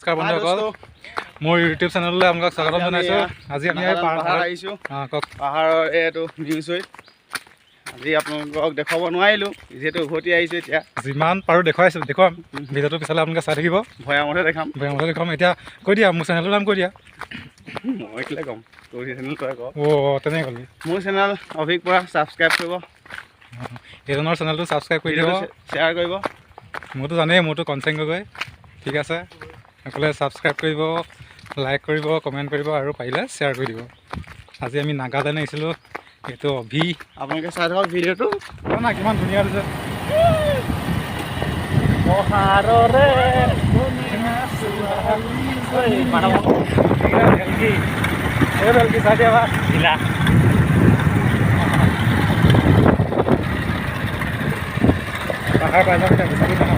নমস্কাৰ বন্ধুসকল, মোৰ ইউটিউব চেনেললৈ আপোনালোকক স্বাগতম জনাইছোঁ। আজি আমি পাহাৰ আহিছোঁ। পাহাৰৰ এইটো নিউজত আজি আপোনালোকক দেখুৱাব নোৱাৰিলোঁ, যিহেতু উভতি আহিছোঁ। এতিয়া যিমান পাৰোঁ দেখুৱাম। ভিডিঅ'টো পিছলৈ আপোনালোকে চাই থাকিব। ভৈয়ামতে দেখাম। এতিয়া কৈ দিয়া, মোৰ চেনেলটোৰ নাম কৈ দিয়া। মই কেলৈ ক'ম, তোৰ চেনেল তই ক। তেনেকৈ ক'লি। মোৰ চেনেল অভিক পৰা ছাবস্ক্ৰাইব কৰিব। এইজনৰ চেনেলটো ছাবস্ক্ৰাইব কৰি দিব, শ্বেয়াৰ কৰিব। মোৰতো জানেই, মোৰতো কনচেন গগৈ। ঠিক আছে, সকলোৱে ছাবস্ক্ৰাইব কৰিব, লাইক কৰিব, কমেণ্ট কৰিব আৰু পাৰিলে শ্বেয়াৰ কৰি দিব। আজি আমি নাগালেণ্ড আহিছিলোঁ। এইটো অভি, আপোনালোকে চাই থাকক ভিডিঅ'টো। না কিমান ধুনীয়া হৈছে। পাহাৰৰে ভেলকি চাই দিয়া ঢিলা পাহাৰ পাই যাম এতিয়া বিচাৰি পাহাৰ।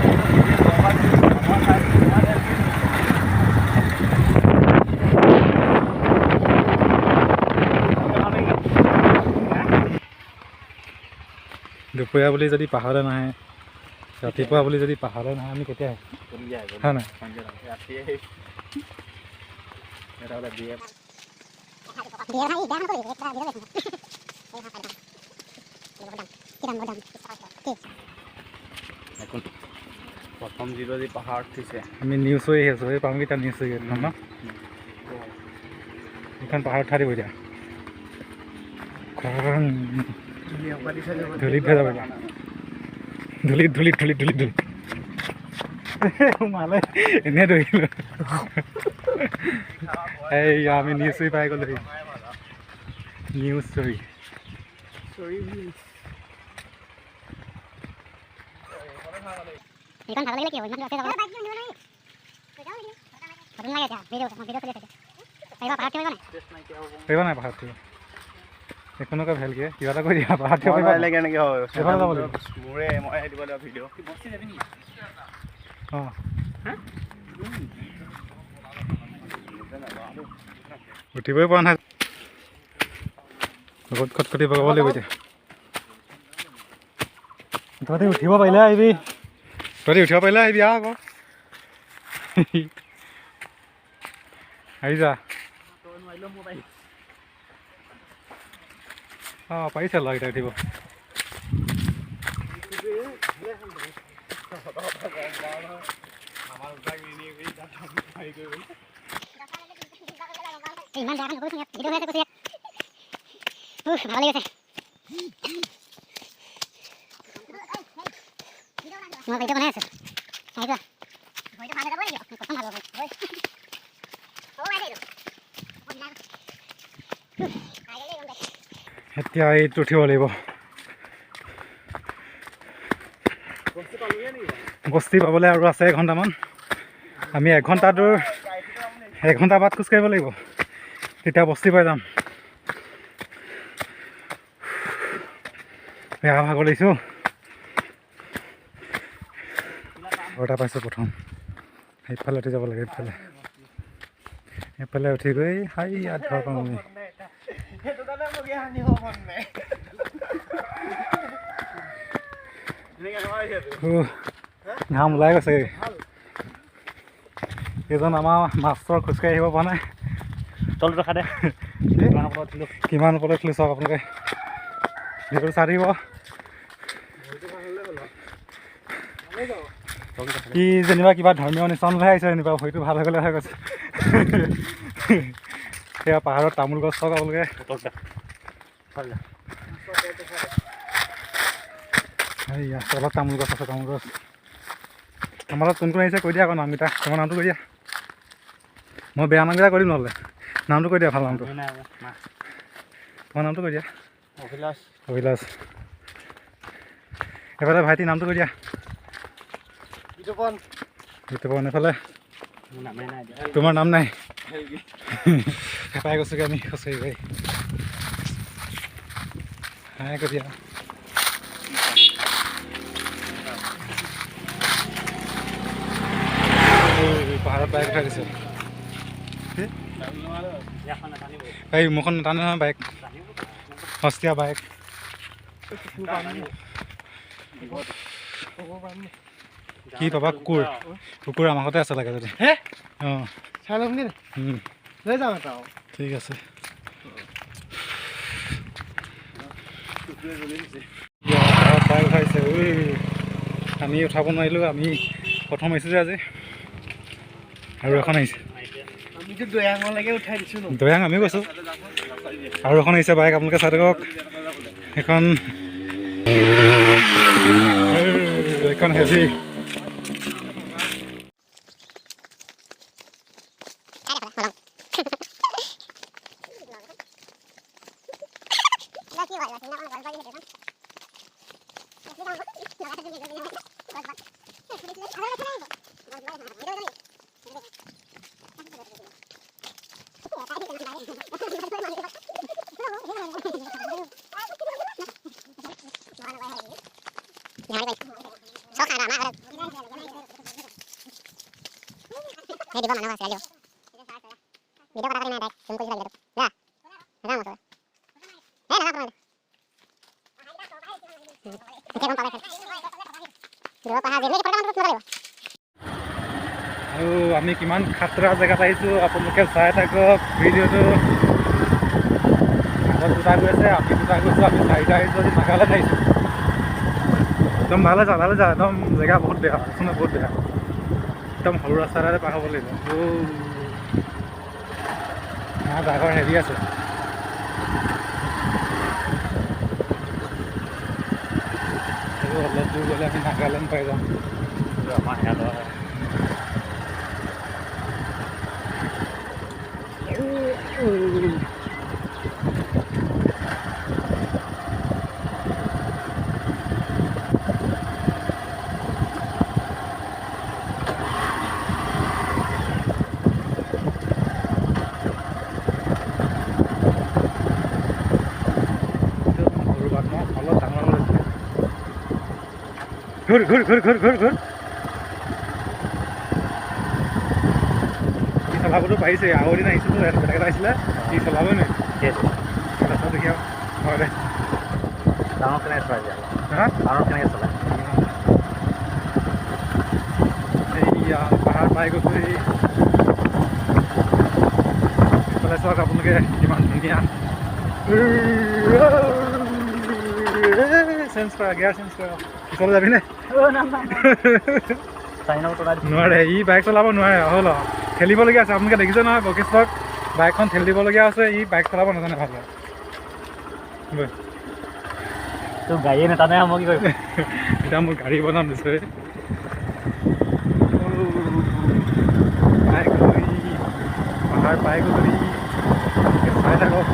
দুপৰীয়া বুলি যদি পাহাৰলৈ নাহে, ৰাতিপুৱা বুলি যদি পাহাৰলৈ নাহে, আমি কেতিয়া আহিম হয় নাই? প্ৰথম যিটো যি পাহাৰত উঠিছে, আমি নিউজ হৈ আছোঁ। এই পামকেইটা নিউজ হৈ আছে ন, এইখন পাহাৰত উঠাই দিব এতিয়া। ধূলিত হৈ যাব এতিয়া, ধূলিত সোমালে এনেই ধৰিলোঁ। এই আমি নিউজ চুই পাই গ'লো। নিউজ চুই এইখন ভাল লাগিলে কি হ'ব? ইমান আছে যাব লাগে এতিয়া ভিডিঅ' চলি আছে। এইবাৰ পাহাৰত কিমান পাৰিবা নাই পাহাৰত থিব? এইখনকে ভালকৈ কিবা এটা কৰি দিয়া। পাহাৰত থিব পাৰিলে কেনেকৈ হয়? এইফালে যাব লাগিব। মোৰে মই দিব লাগিব ভিডিঅ'। অঁ উঠিবই পৰা নাই, খটখটি বগাব লাগিব এতিয়া। তহঁতি উঠিব পাৰিলে আহিবি, আকৌ আহি যা। অঁ পাৰিছে ল'ৰাকেইটা উঠিব। ইমান বেয়া নকৰিছোঁ, ভিডিঅ' হৈ আছে কৈছে। ভাল লাগিছে। মই ভিডিঅ' বনাই আছোঁ, আহি যোৱা। এতিয়া এইটো উঠিব লাগিব। বস্তি পাবলৈ আৰু আছে এঘণ্টামান। আমি এঘণ্টা বাদ খোজকাঢ়িব লাগিব, তেতিয়া বস্তি পাই যাম। বেয়া ভাগৰ লাগিছোঁ। ঘৰটা পাইছোঁ প্ৰথম। সেইফালে উঠি যাব লাগে, সেইফালে উঠি গৈ ইয়াত ঘৰ পাম আমি। ঘাম ওলাই গৈছে। এইজন আমাৰ মাষ্টৰ খোজকাঢ়ি আহিব পৰা নাই। তলটো দেখা দে কিমান ওপৰত উঠিলোঁ চাওক আপোনালোকে। ভিডিঅ'টো চাই থাকিব। কি যেনিবা কিবা ধৰ্মীয় অনুষ্ঠানলৈ আহিছে, যেনিবা ভৰিটো ভাল হৈ গ'লে হৈ গৈছে। সেয়া পাহাৰত তামোল গছ চাওক আপোনালোকে। এইয়া তলত তামোল গছ আছে, তামোল গছ। আমাৰ লগত কোন কোন আহিছে কৈ দিয়া আকৌ নামকেইটা। তোমাৰ নামটো কৈ দিয়া। মই বেয়া নামকেইটা কৈ দিম নহ'লে। নামটো কৈ দিয়া, ভাল নামটো। তোমাৰ নামটো কৈ দিয়া। অভিলাষ। এইফালে ভাইটিৰ নামটো কৈ দিয়া। বিতুপন। এইফালে তোমাৰ নাম নাই। পাই গৈছোগৈ আমি খোজকাঢ়ি গৈ। হাই কৈ দিয়া। পাহাৰত বাইক উঠাই দিছে। এই মোৰখন নাটানে নহয় বাইক, সস্তীয়া বাইক। কি পাবা কুকুৰ কুকুৰ আমাৰ ঘৰতে আছে লাগে যদি হে অঁ চাই ল'ম নেকি লৈ যাওঁ এটা ঠিক আছে পাই উঠাইছে ঐ আমি উঠাব নোৱাৰিলোঁ আমি প্ৰথম আহিছোঁ যে আজি আৰু এখন আহিছে আমিতো দৈয়াঙলৈকে উঠাই দিছোঁ ন দৈয়াং আমিও কৈছোঁ আৰু এখন আহিছে বাইক আপোনালোকে চাই থাকক এখন এখন হেভি আৰু আমি কিমান খাতৰা জেগাত আহিছোঁ আপোনালোকে চাই থাকক ভিডিঅ'টো আগত দুটা গৈ আছে আমি দুটা গৈছোঁ আমি চাৰিটা আহিছোঁ আজি নাগালেণ্ড আহিছোঁ একদম ভালে যা একদম জেগা বহুত বেয়া শুনে বহুত বেয়া একদম সৰু ৰাস্তা এটাতে পাৰ হ'ব লাগিব ডাঙৰ হেৰি আছে অলপ দূৰ গ'লে আমি নাগালেণ্ড পাই যাম আমাৰ ইয়াত ঘূৰ ঘূৰ ঘূৰ ঘূৰ ঘূৰ ঘূৰ সি চলাবতো পাৰিছে আগৰ দিন আহিছিলোঁ বেলেগ এটা আহিছিলে সি চলাবই নোৱাৰি ৰাস্তা দেখি আৰু হয় দে ডাঙৰ কেনেকৈ চলাই দিয়া হা ডাঙৰ কেনেকৈ চলাই এইয়া পাহাৰ পাই গৈছোঁ এইফালে চাওক আপোনালোকে কিমান ধুনীয়া চেঞ্জ কৰা গিয়াৰ চেঞ্জ কৰা পিছলৈ যাবিনে নোৱাৰে ই বাইক চলাব নোৱাৰে হ'ল আৰু ঠেলিবলগীয়া আছে আপোনালোকে দেখিছে নহয় বশিষ্ঠক বাইকখন ঠেলি দিবলগীয়া আছে ই বাইক চলাব নাজানে ভালদৰে তোৰ গাড়ীয়ে নেটানে মই কি কৰিম এতিয়া মোৰ গাড়ী বনাম দিছে বাইক পাহাৰ পাই গ'লি চাই থাকক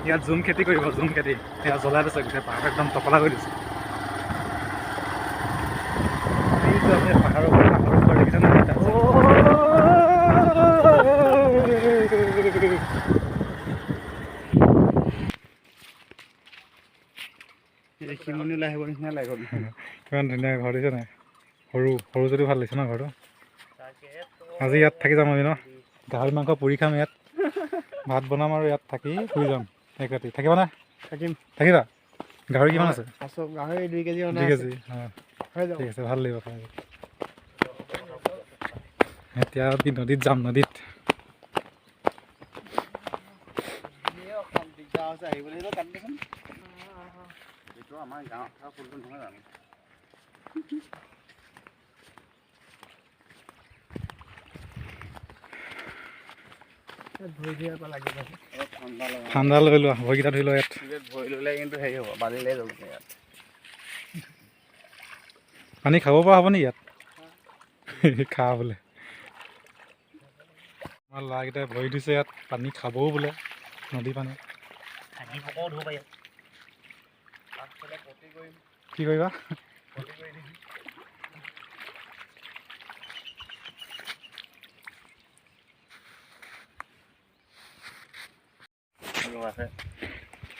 ইয়াত জুম খেতি কৰিব জুম খেতি ইয়াত জ্বলাই দিছে গোটেই পাহাৰ একদম টপলা কৰি দিছে এইটো আপুনি পাহাৰৰ পৰা দেখিছে নহয় শিমনি ওলাই আহিব নিচিনা লাগিব কিমান ধুনীয়া ঘৰ দিছে নাই সৰু সৰু যদিও ভাল লাগিছে ন ঘৰটো আজি ইয়াত থাকি যাম আমি ন গাহৰি মাংস পুৰি খাম ইয়াত ভাত বনাম আৰু ইয়াত থাকি শুই যাম এক ৰাতি থাকিবা নাই থাকিবা গাহৰি কিমান আছে গাহৰি 2 কেজি 2 কেজি অঁ ঠিক আছে ভাল লাগিব খাই এতিয়া আমি নদীত যাম নদীত আমাৰ গাঁৱত থকা ফুলটো নহয় জানো ঠাণ্ডা লৈ লোৱা ভৰিকেইটা ধুই লোৱা ইয়াত ভৰি ল'লে কিন্তু হেৰি হ'ব বালিলে যাব ইয়াত পানী খাব পৰা হ'ব নেকি ইয়াত খা বোলে আমাৰ ল'ৰাকেইটাই ভৰি দিছে ইয়াত পানী খাবও বোলে নদী পানী কি কৰিবা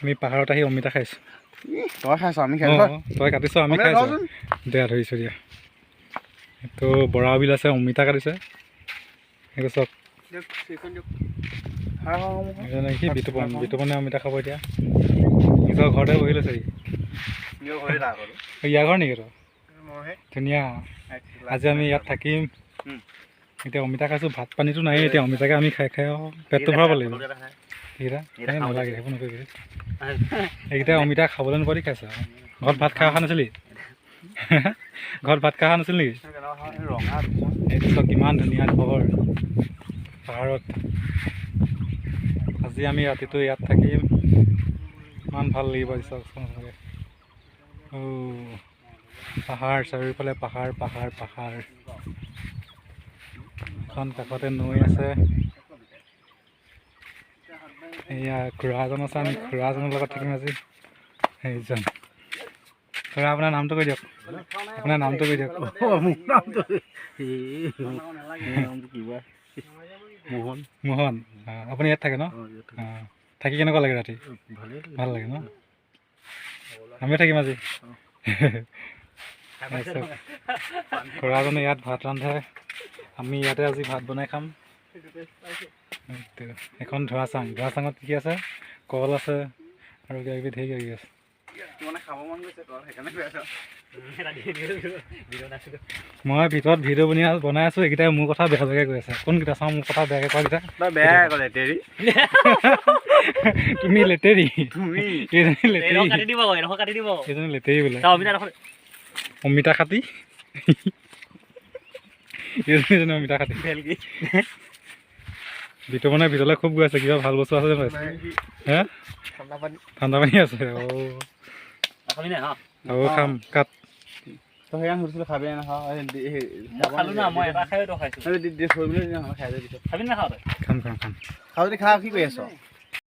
আমি পাহাৰত আহি অমিতা খাইছোঁ তই খাইছ আমি তই কাটিছ আমি খাইছোঁ দিয়া ধৰিছোঁ দিয়া এইটো বৰা বিল আছে অমিতা কাটিছে সেইটো চব কি বিতুপনে অমিতা খাব এতিয়া নিজৰ ঘৰতে বহি লৈছে ইয়াৰ ঘৰ নেকি ধুনীয়া আজি আমি ইয়াত থাকিম এতিয়া অমিতা খাইছোঁ ভাত পানীটো নাই এতিয়া অমিতাকে আমি খাই খাই পেটটো ভৰাব লাগিব এইকেইটা নালাগে সেইবোৰ নকৰিবি এইকেইটা অমিতা খাবলৈ নোপোৱাৰি খাইছে ঘৰত ভাত খাই অহা নাছিলি ঘৰত ভাত খাই অহা নাছিল নেকি এইটো চব কিমান ধুনীয়া ঘৰ পাহাৰত আজি আমি ৰাতিটো ইয়াত থাকিম ইমান ভাল লাগিব চাওকচোন পাহাৰ চাৰিওফালে পাহাৰ পাহাৰ পাহাৰ এখন কাষতে নৈ আছে এয়া খুৰা এজন আছে আমি খুৰাজনৰ লগত থাকিম আজি সেইজন খুৰা আপোনাৰ নামটো কৈ দিয়ক আপোনাৰ নামটো কৈ দিয়ক মোহন আপুনি ইয়াত থাকে ন থাকি কেনেকুৱা লাগে ৰাতি ভাল লাগে ন আমিও থাকিম আজি খুৰাজনে ইয়াত ভাত ৰান্ধে আমি ইয়াতে আজি ভাত বনাই খাম এখন ধোঁৱাচাঙত কি আছে কল আছে আৰু কিবা কিবি ধেৰ কিবি আছে মই ভিতৰত ভিডিঅ' বনাই আছোঁ এইকেইটাই মোৰ কথা বেয়া বেয়াকৈ কৈ আছে কোনকেইটা চাওঁ মোৰ কথা বেয়াকৈ কোৱা কেইটা তুমি লেতেৰি এইজনী লেতেৰি বোলে অমিতা খাতি এইজনী অমিতা খাতি ভিতৰত বনাই ভিতৰলৈ খুব গৈ আছে কিবা ভাল বস্তু আছে যেন হে ঠাণ্ডা পানী আছে খাম কাট খাবি খাম খাম খাম খাওঁ কি কৰি আছ